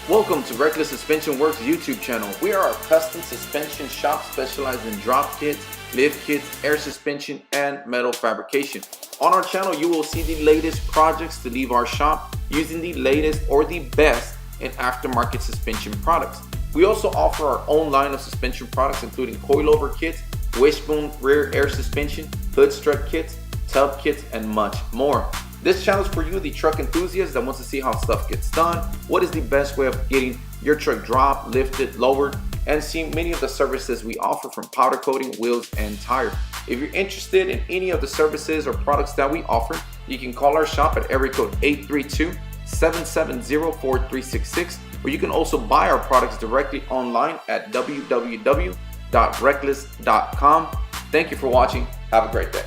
Welcome to Reklez Suspension Works YouTube channel. We are a custom suspension shop specialized in drop kits, lift kits, air suspension, and metal fabrication. On our channel, you will see the latest projects to leave our shop using the latest or the best in aftermarket suspension products. We also offer our own line of suspension products including coilover kits, wishbone rear air suspension, hood strut kits, tub kits, and much more. This channel is for you, the truck enthusiast that wants to see how stuff gets done, what is the best way of getting your truck dropped, lifted, lowered, and see many of the services we offer from powder coating, wheels, and tire. If you're interested in any of the services or products that we offer, you can call our shop at area code 832-770-4366, or you can also buy our products directly online at www.reklez.com. Thank you for watching. Have a great day.